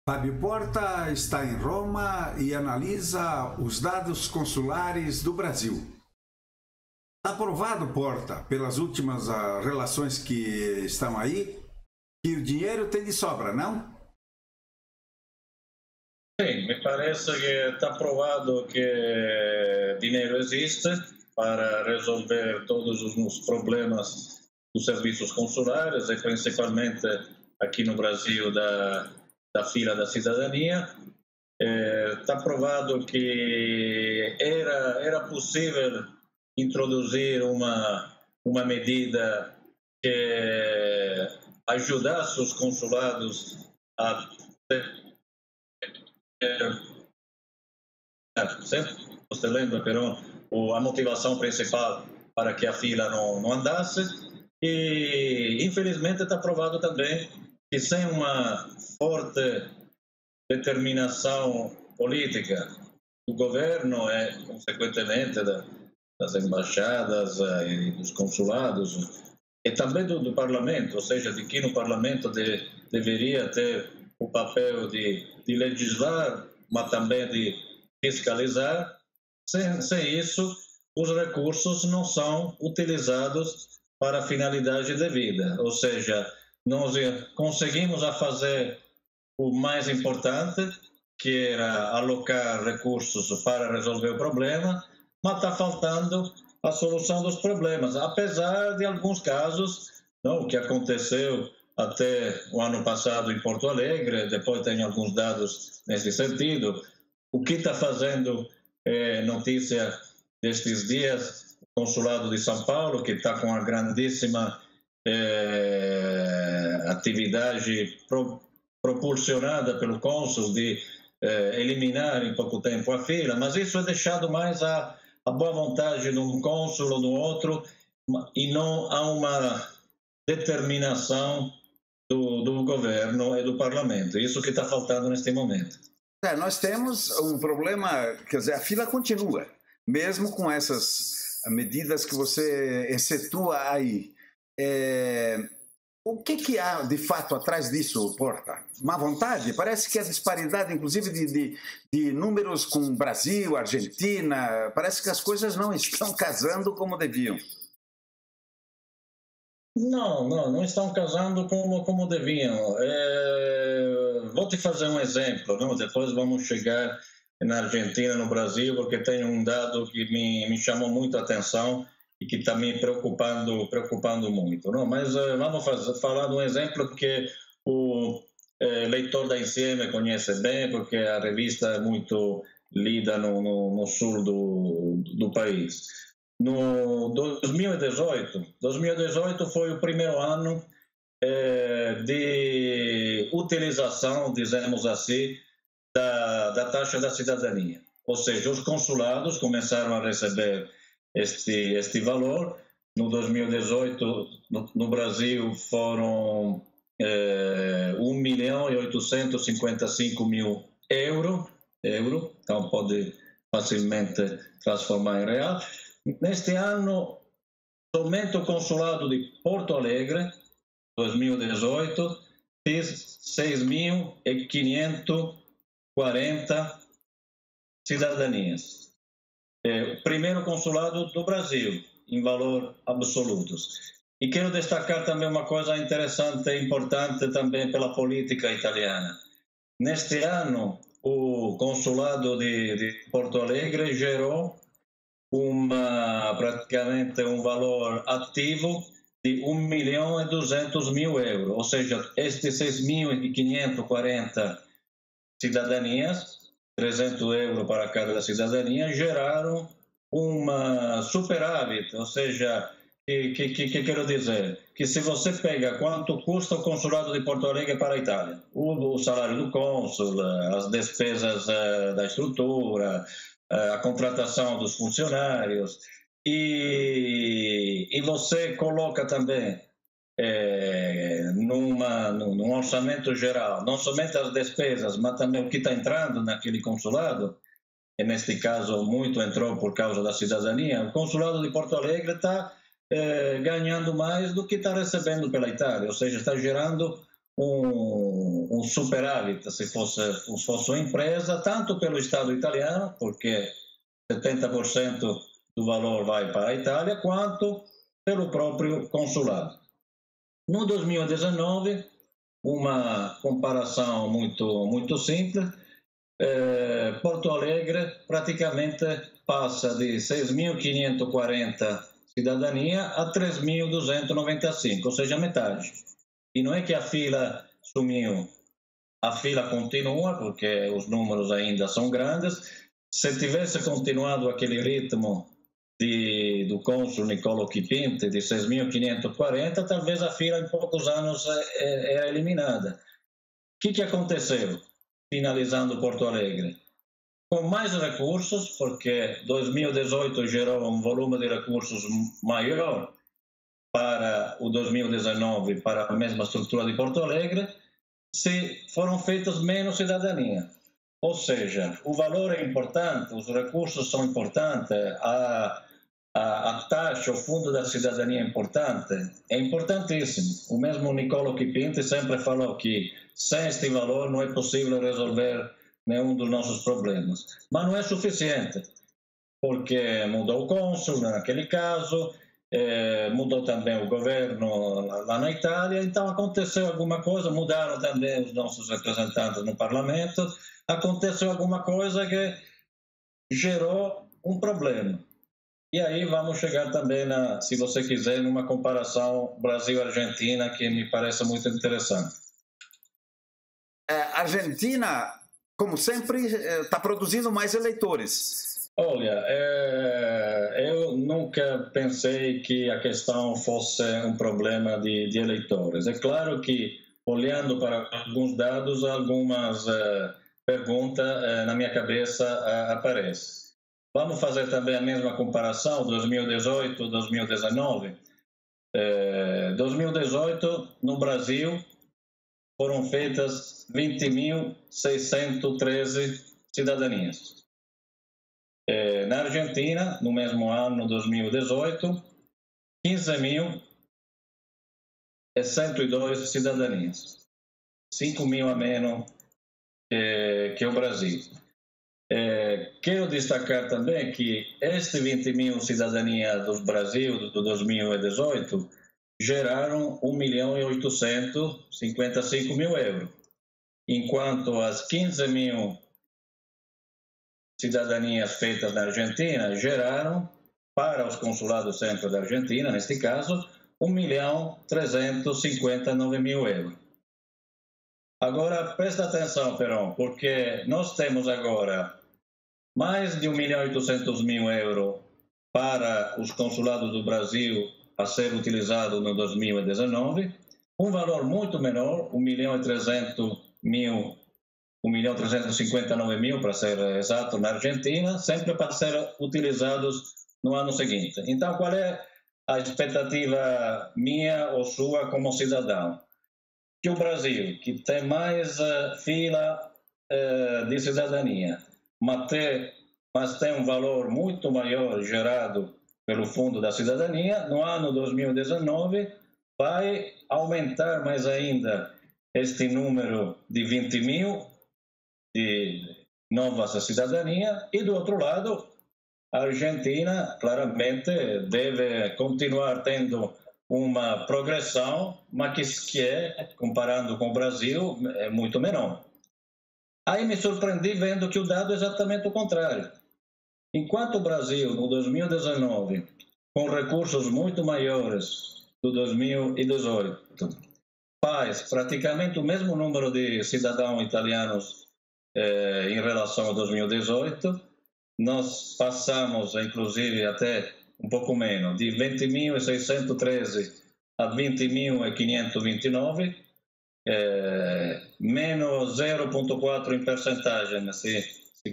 Fábio Porta está em Roma e analisa os dados consulares do Brasil. Está provado, Porta, pelas últimas relações que estão aí, que o dinheiro tem de sobra, não? Sim, me parece que está provado que dinheiro existe para resolver todos os problemas dos serviços consulares e principalmente aqui no Brasil da fila da cidadania. Está provado que era possível introduzir uma medida que ajudasse os consulados a você lembra, Perón, a motivação principal para que a fila não andasse. E, infelizmente, está provado também que sem uma forte determinação política do governo e, consequentemente, das embaixadas e dos consulados, e também do parlamento, ou seja, de que no parlamento deveria ter o papel de legislar, mas também de fiscalizar. Sem isso, os recursos não são utilizados para a finalidade devida. Ou seja, nós conseguimos fazer o mais importante, que era alocar recursos para resolver o problema, mas está faltando a solução dos problemas, apesar de alguns casos, o que aconteceu até o ano passado em Porto Alegre, depois tem alguns dados nesse sentido. O que está fazendo notícia destes dias, o Consulado de São Paulo, que está com uma grandíssima atividade propulsionada pelo cônsul de eliminar em pouco tempo a fila, mas isso é deixado mais à boa vontade de um cônsul ou do outro, e não há uma determinação do governo e do parlamento. Isso que está faltando neste momento. Nós temos um problema, quer dizer, a fila continua, mesmo com essas medidas que você excetua aí. O que há de fato atrás disso, Porta? Má vontade? Parece que a disparidade, inclusive, de números com o Brasil, Argentina, parece que as coisas não estão casando como deviam. Não estão casando como deviam. Vou te fazer um exemplo, não? Depois vamos chegar na Argentina, no Brasil, porque tem um dado que me chamou muito a atenção e que está me preocupando muito, não? Mas vamos falar de um exemplo que o leitor da ICM conhece bem, porque a revista é muito lida no sul do país. No 2018 foi o primeiro ano de utilização, dizemos assim, da taxa da cidadania. Ou seja, os consulados começaram a receber este valor. No 2018, no Brasil, foram 1.855.000 euros, então pode facilmente transformar em real. Neste ano, somente o consulado de Porto Alegre, 2018, fez 6.540 cidadanias. O primeiro consulado do Brasil, em valor absolutos. E quero destacar também uma coisa interessante e importante também pela política italiana. Neste ano, o consulado de Porto Alegre gerou praticamente um valor ativo de 1.200.000 euros. Ou seja, estes 6.540 cidadanias, 300 euros para cada cidadania, geraram uma superávit. Ou seja, que quero dizer? Que se você pega quanto custa o consulado de Porto Alegre para a Itália, o salário do cônsul, as despesas da estrutura, a contratação dos funcionários, e você coloca também num orçamento geral, não somente as despesas, mas também o que está entrando naquele consulado, e neste caso muito entrou por causa da cidadania. O consulado de Porto Alegre está ganhando mais do que está recebendo pela Itália, ou seja, está gerando um superávit, se fosse uma empresa, tanto pelo Estado italiano, porque 70% do valor vai para a Itália, quanto pelo próprio consulado. No 2019, uma comparação muito simples, Porto Alegre praticamente passa de 6.540 cidadania a 3.295, ou seja, metade. E não é que a fila sumiu, a fila continua, porque os números ainda são grandes. Se tivesse continuado aquele ritmo do cônsul Niccolo Chi-Pinti, de 6.540, talvez a fila em poucos anos era eliminada. O que aconteceu, finalizando Porto Alegre? Com mais recursos, porque 2018 gerou um volume de recursos maior para o 2019, para a mesma estrutura de Porto Alegre, foram feitas menos cidadania. Ou seja, o valor é importante, os recursos são importantes, a taxa, o fundo da cidadania é importantíssimo. O mesmo Niccolo Chi-Pinti sempre falou que sem este valor não é possível resolver nenhum dos nossos problemas. Mas não é suficiente, porque mudou o cônsul naquele caso, mudou também o governo lá na Itália, então aconteceu alguma coisa, mudaram também os nossos representantes no parlamento, aconteceu alguma coisa que gerou um problema. E aí vamos chegar também, se você quiser, numa comparação Brasil-Argentina, que me parece muito interessante. A Argentina, como sempre, está produzindo mais eleitores. Olha, eu nunca pensei que a questão fosse um problema de eleitores. É claro que, olhando para alguns dados, algumas perguntas na minha cabeça aparecem. Vamos fazer também a mesma comparação, 2018-2019. 2018, no Brasil, foram feitas 20.613 cidadanias. Na Argentina, no mesmo ano, 2018, 15.102 cidadanias. 5.000 a menos que o Brasil. Quero destacar também que este 20.000 cidadania do Brasil do 2018 geraram 1.855.000 euros, enquanto as 15.000 cidadanias feitas na Argentina geraram, para os consulados sempre da Argentina, neste caso, 1.359.000 euros. Agora, presta atenção, Peron, porque nós temos agora mais de 1.800.000 euros para os consulados do Brasil a ser utilizado no 2019, um valor muito menor, 1.359.000, para ser exato, na Argentina, sempre para ser utilizados no ano seguinte. Então, qual é a expectativa minha ou sua como cidadão? Que o Brasil, que tem mais fila de cidadania, mas tem um valor muito maior gerado pelo Fundo da Cidadania, no ano 2019 vai aumentar mais ainda este número de 20.000 de novas cidadania, e do outro lado, a Argentina claramente deve continuar tendo uma progressão, mas que é, comparando com o Brasil, é muito menor. Aí me surpreendi vendo que o dado é exatamente o contrário. Enquanto o Brasil, no 2019, com recursos muito maiores do 2018, faz praticamente o mesmo número de cidadãos italianos em relação a 2018, nós passamos, inclusive, até um pouco menos, de 20.613 a 20.529, menos 0,4 em percentagem, se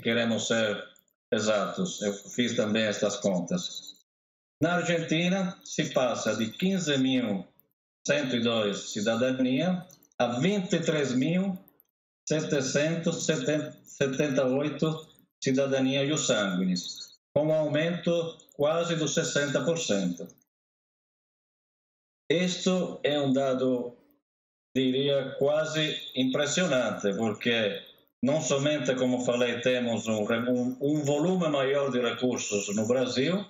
queremos ser exatos. Eu fiz também estas contas. Na Argentina, se passa de 15.102 cidadania a 23.778 cidadania ius sanguinis, com um aumento quase do 60%. Isto é um dado diria, quase impressionante, porque não somente, como falei, temos um volume maior de recursos no Brasil,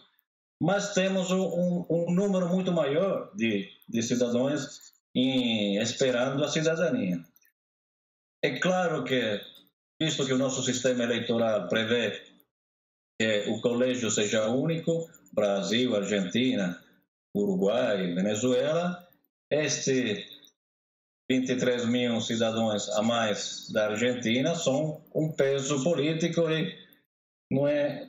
mas temos um número muito maior de cidadãos esperando a cidadania. É claro que, visto que o nosso sistema eleitoral prevê que o colégio seja único, Brasil, Argentina, Uruguai, Venezuela, 23 mil cidadãos a mais da Argentina são um peso político e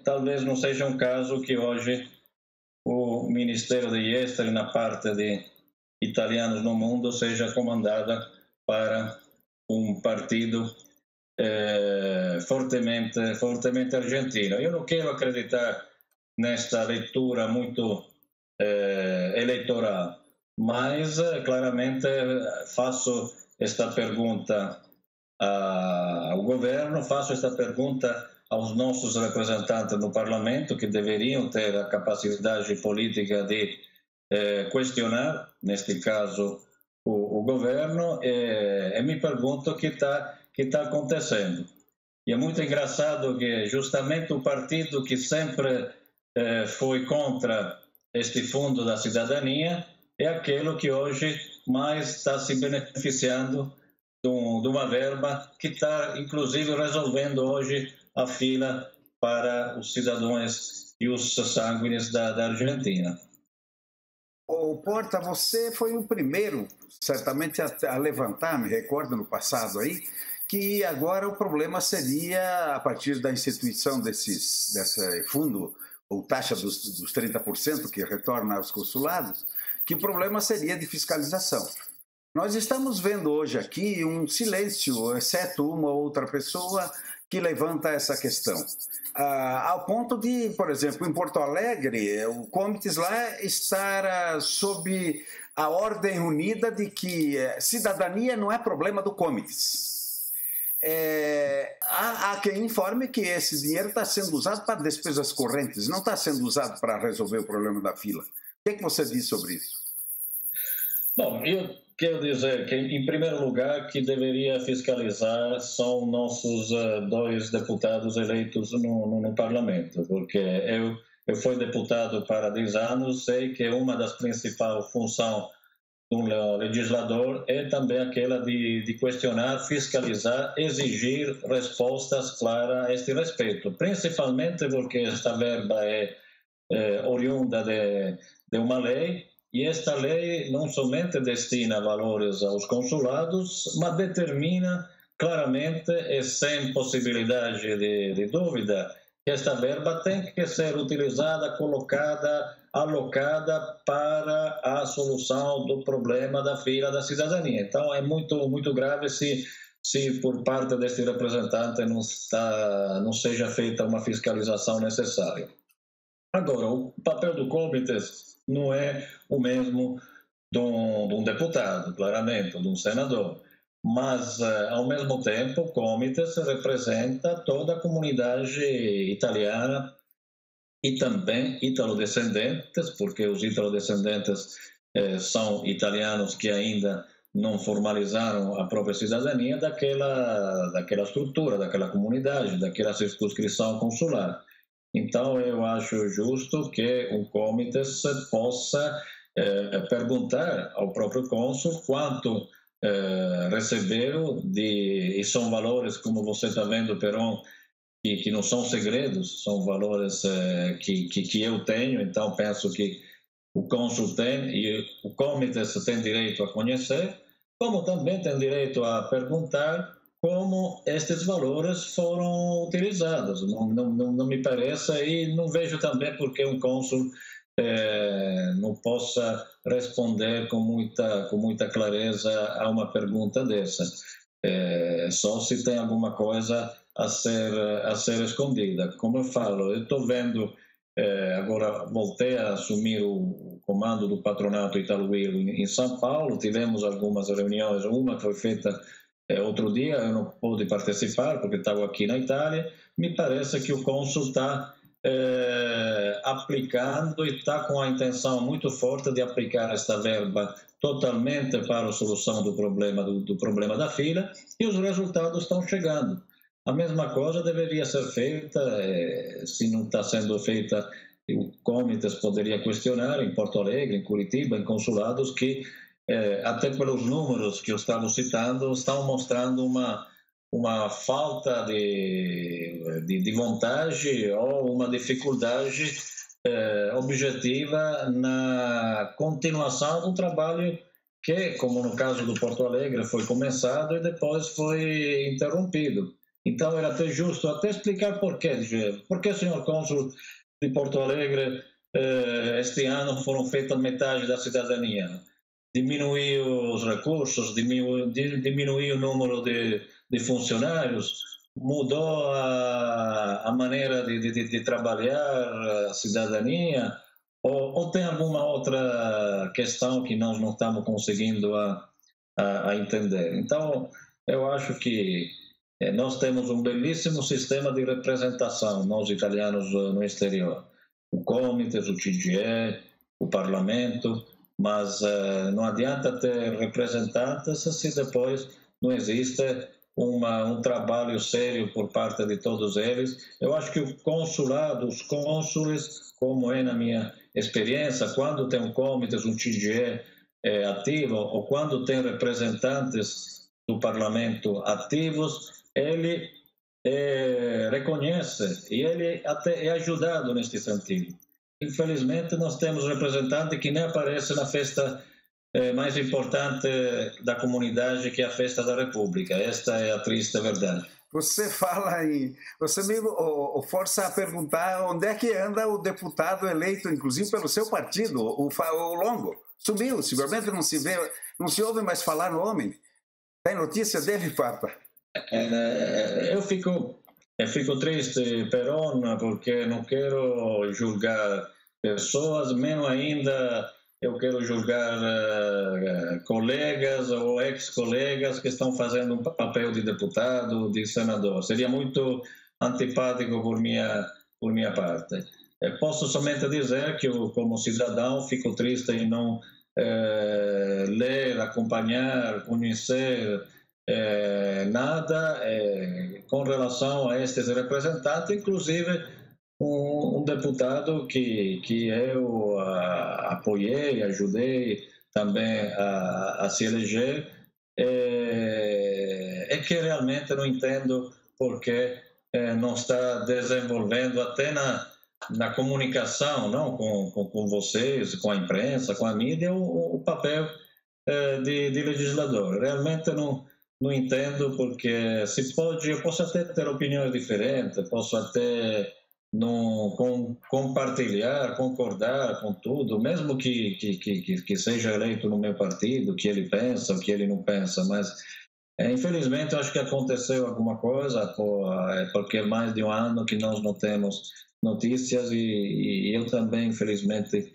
talvez não seja um caso que hoje o Ministério de Esteri, na parte de italianos no mundo, seja comandada para um partido fortemente argentino. Eu não quero acreditar nesta leitura muito eleitoral, mas claramente faço esta pergunta ao governo, faço esta pergunta aos nossos representantes no parlamento, que deveriam ter a capacidade política de questionar, neste caso, o governo, e me pergunto o que está acontecendo. E é muito engraçado que justamente o partido que sempre foi contra este fundo da cidadania é aquele que hoje mais está se beneficiando de uma verba que está, inclusive, resolvendo hoje a fila para os cidadãos e os sanguíneos da Argentina. Ô, Porta, você foi o primeiro, certamente, a levantar, me recordo no passado aí, que agora o problema seria, a partir da instituição desse fundo, ou taxa dos 30% que retorna aos consulados, que o problema seria de fiscalização. Nós estamos vendo hoje aqui um silêncio, exceto uma ou outra pessoa que levanta essa questão. Ao ponto de, por exemplo, em Porto Alegre, o Comites lá estar sob a ordem unida de que cidadania não é problema do Comites. Há quem informe que esse dinheiro está sendo usado para despesas correntes, não está sendo usado para resolver o problema da fila. O que você diz sobre isso? Bom, eu quero dizer que, em primeiro lugar, que deveria fiscalizar são nossos dois deputados eleitos no parlamento, porque eu fui deputado para 10 anos, sei que uma das principais funções do legislador é também aquela de questionar, fiscalizar, exigir respostas claras a este respeito, principalmente porque esta verba é oriunda de uma lei. E esta lei não somente destina valores aos consulados, mas determina claramente e sem possibilidade de dúvida que esta verba tem que ser utilizada, colocada, alocada para a solução do problema da fila da cidadania. Então é muito grave se por parte deste representante não seja feita uma fiscalização necessária. Agora, o papel do comitê não é o mesmo de um deputado, claramente, ou de um senador. Mas, ao mesmo tempo, o comitê representa toda a comunidade italiana e também italodescendentes, porque os italodescendentes são italianos que ainda não formalizaram a própria cidadania daquela estrutura, daquela comunidade, daquela circunscrição consular. Então, eu acho justo que um comitê possa perguntar ao próprio cônsul quanto receberam e são valores, como você está vendo, Peron, que não são segredos, são valores que eu tenho, então penso que o cônsul tem e o comitê tem direito a conhecer, como também tem direito a perguntar como estes valores foram utilizados. Não me parece, e não vejo também porque um cônsul não possa responder com muita clareza a uma pergunta dessa. Só se tem alguma coisa a ser escondida. Como eu falo, eu estou vendo, agora voltei a assumir o comando do patronato Italwheel em São Paulo, tivemos algumas reuniões, uma foi feita outro dia, eu não pude participar porque estava aqui na Itália. Me parece que o cônsul está aplicando e está com a intenção muito forte de aplicar esta verba totalmente para a solução do problema da fila, e os resultados estão chegando. A mesma coisa deveria ser feita, se não está sendo feita, o Comites poderia questionar em Porto Alegre, em Curitiba, em consulados, que até pelos números que eu estava citando, estão mostrando uma falta de vontade ou uma dificuldade objetiva na continuação do trabalho que, como no caso do Porto Alegre, foi começado e depois foi interrompido. Então, era até justo até explicar por quê. Por que, senhor cônsul de Porto Alegre, este ano foram feitas metade da cidadania? Diminuiu os recursos, diminuiu o número de funcionários, mudou a maneira de trabalhar a cidadania, ou tem alguma outra questão que nós não estamos conseguindo a entender? Então, eu acho que nós temos um belíssimo sistema de representação, nós italianos no exterior. O Comites, o CGIE, o Parlamento, mas não adianta ter representantes se depois não existe um trabalho sério por parte de todos eles. Eu acho que o consulado, os cônsules, como é na minha experiência, quando tem um Comites, um CGIE ativo, ou quando tem representantes do Parlamento ativos, ele reconhece e ele até é ajudado neste sentido. Infelizmente, nós temos representantes que nem aparecem na festa mais importante da comunidade, que é a festa da República. Esta é a triste verdade. Você fala em... Você me força a perguntar onde é que anda o deputado eleito, inclusive pelo seu partido, o Longo. Sumiu, simplesmente não se vê, não se ouve mais falar no homem. Tem notícia dele, Papa? Eu fico triste, Peron, porque não quero julgar pessoas, menos ainda eu quero julgar colegas ou ex-colegas que estão fazendo um papel de deputado, de senador. Seria muito antipático por minha parte. Posso somente dizer que eu, como cidadão, fico triste em não ler, acompanhar, conhecer nada com relação a estes representantes, inclusive um deputado que eu apoiei, ajudei também a se eleger, que realmente não entendo porque não está desenvolvendo até na comunicação, não com vocês, com a imprensa, com a mídia, o papel de legislador. Realmente não entendo, porque eu posso até ter opiniões diferentes, posso até não compartilhar, concordar com tudo, mesmo que seja eleito no meu partido, que ele pensa, que ele não pensa, mas infelizmente eu acho que aconteceu alguma coisa, porque é mais de um ano que nós não temos notícias e eu também, infelizmente,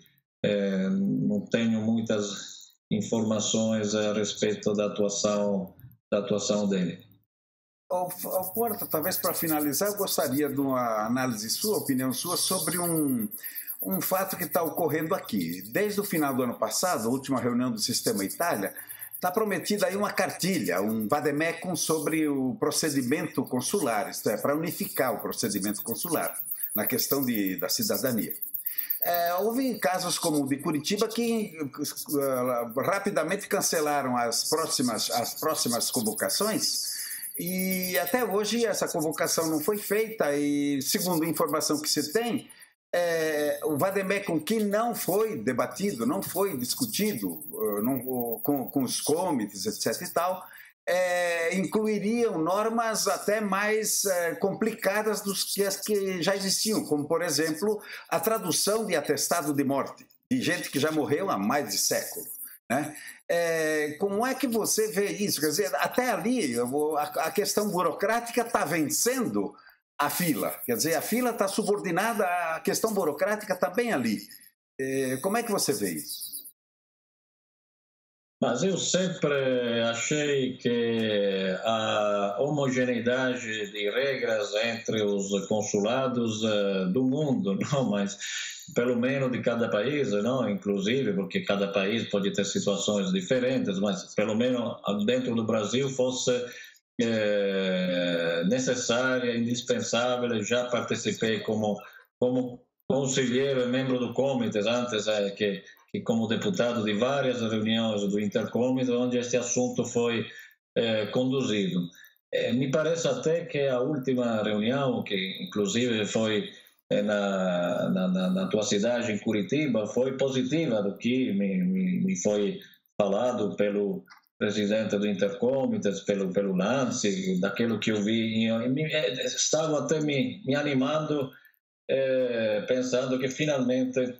não tenho muitas informações a respeito da atuação dele. Porta, talvez para finalizar, eu gostaria de uma análise sua, opinião sua, sobre um fato que está ocorrendo aqui. Desde o final do ano passado, a última reunião do Sistema Itália, está prometida aí uma cartilha, um vademecum sobre o procedimento consular, isto é, para unificar o procedimento consular na questão da cidadania. Houve casos como o de Curitiba que rapidamente cancelaram as próximas convocações, e até hoje essa convocação não foi feita, e segundo a informação que se tem, o vademecum que não foi debatido, não foi discutido com os comitês, etc. e tal, incluiriam normas até mais complicadas do que as que já existiam, como, por exemplo, a tradução de atestado de morte, de gente que já morreu há mais de século, né? Como é que você vê isso? Quer dizer, até ali a questão burocrática está vencendo a fila, quer dizer, a fila está subordinada, à questão burocrática está bem ali. Como é que você vê isso? Mas eu sempre achei que a homogeneidade de regras entre os consulados do mundo, não, mas pelo menos de cada país, não, inclusive, porque cada país pode ter situações diferentes, mas pelo menos dentro do Brasil fosse necessária, indispensável. Já participei como conselheiro e membro do comitê antes que como deputado de várias reuniões do Intercomitê, onde este assunto foi conduzido. Me parece até que a última reunião, que inclusive foi na tua cidade, em Curitiba, foi positiva, do que me foi falado pelo presidente do Intercomitê, pelo Lance, daquilo que eu vi. Estava até me animando, pensando que finalmente,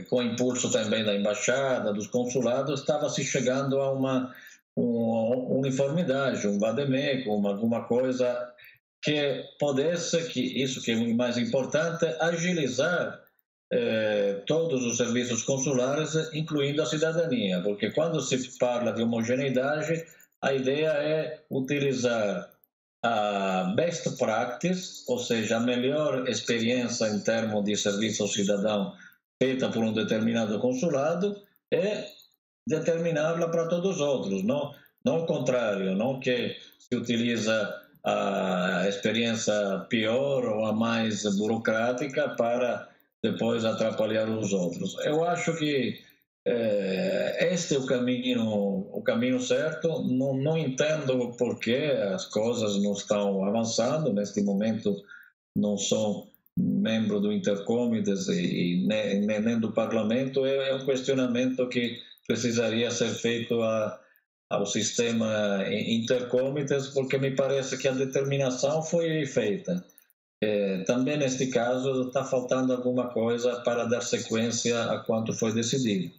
com o impulso também da embaixada, dos consulados, estava se chegando a uma uniformidade, um vademecum, alguma coisa que pudesse, que isso que é o mais importante, agilizar todos os serviços consulares, incluindo a cidadania, porque quando se fala de homogeneidade, a ideia é utilizar a best practice, ou seja, a melhor experiência em termos de serviço ao cidadão feita por um determinado consulado, e determiná-la para todos os outros, não o contrário, não que se utiliza a experiência pior ou a mais burocrática para depois atrapalhar os outros. Eu acho que este é o caminho certo. Não entendo por que as coisas não estão avançando. Neste momento não sou membro do Intercomitê e nem do Parlamento. É um questionamento que precisaria ser feito ao sistema Intercomitês, porque me parece que a determinação foi feita. Também neste caso está faltando alguma coisa para dar sequência a quanto foi decidido.